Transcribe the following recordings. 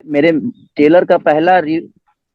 मेरे ट्रेलर का पहला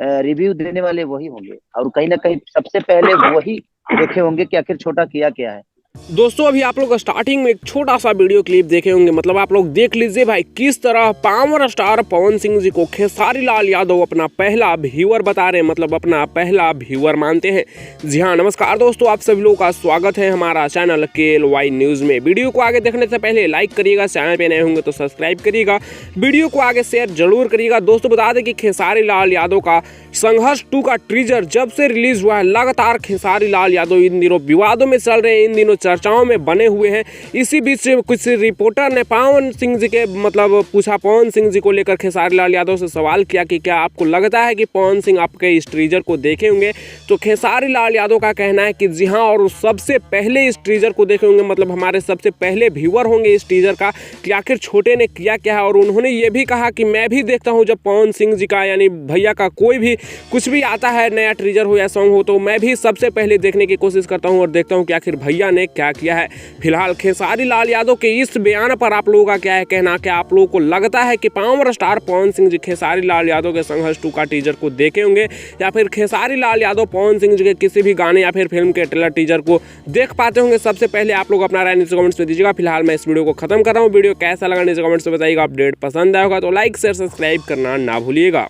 रिव्यू देने वाले वही होंगे, और कहीं ना कहीं सबसे पहले वही देखे होंगे कि आखिर छोटा किया क्या है। दोस्तों अभी आप लोग स्टार्टिंग में एक छोटा सा वीडियो क्लिप देखे होंगे, मतलब आप लोग देख लीजिए भाई किस तरह पावर स्टार पवन सिंह जी को खेसारी लाल यादव अपना पहला व्यूअर बता रहे हैं, मतलब अपना पहला व्यूअर मानते हैं। जी हाँ, नमस्कार दोस्तों, आप सभी लोगों का स्वागत है हमारा चैनल KLY न्यूज़ में। वीडियो को आगे देखने से पहले लाइक करिएगा, चैनल पे नए होंगे तो सब्सक्राइब करिएगा, वीडियो को आगे शेयर जरूर करिएगा। दोस्तों बता दें कि खेसारी लाल यादव का संघर्ष 2 का टीजर जब से रिलीज हुआ है, लगातार खेसारी लाल यादव इन दिनों विवादों में चल रहे हैं, इन दिनों चर्चाओं में बने हुए हैं। इसी बीच कुछ रिपोर्टर ने पवन सिंह जी के मतलब पूछा, पवन सिंह जी को लेकर खेसारी लाल यादव से सवाल किया कि क्या आपको लगता है कि पवन सिंह आपके इस टीजर को देखे होंगे। तो खेसारी लाल यादव का कहना है कि जी हाँ, और सबसे पहले इस टीजर को देखे होंगे, मतलब हमारे सबसे पहले व्यूअर होंगे इस टीजर का कि आखिर छोटे ने किया क्या है। और उन्होंने ये भी कहा कि मैं भी देखता हूँ जब पवन सिंह जी का यानी भैया का कोई भी कुछ भी आता है, नया टीजर हो या सॉन्ग हो, तो मैं भी सबसे पहले देखने की कोशिश करता हूं और देखता हूं कि आखिर भैया ने क्या किया है। फिलहाल खेसारी लाल यादव के इस बयान पर आप लोगों का क्या है कहना? क्या आप लोगों को लगता है कि पावर स्टार पवन सिंह जी खेसारी लाल यादव के संघर्ष 2 का टीजर को देखे होंगे, या फिर खेसारी लाल यादव पवन सिंह जी के किसी भी गाने या फिर फिल्म के ट्रेलर टीजर को देख पाते होंगे? सबसे पहले आप लोग अपना राय नीचे कमेंट्स में दीजिएगा। फिलहाल मैं इस वीडियो को खत्म कर रहा हूँ। वीडियो कैसा लगा नीचे कमेंट्स में बताइएगा। अपडेट पसंद आएगा तो लाइक शेयर सब्सक्राइब करना ना भूलिएगा।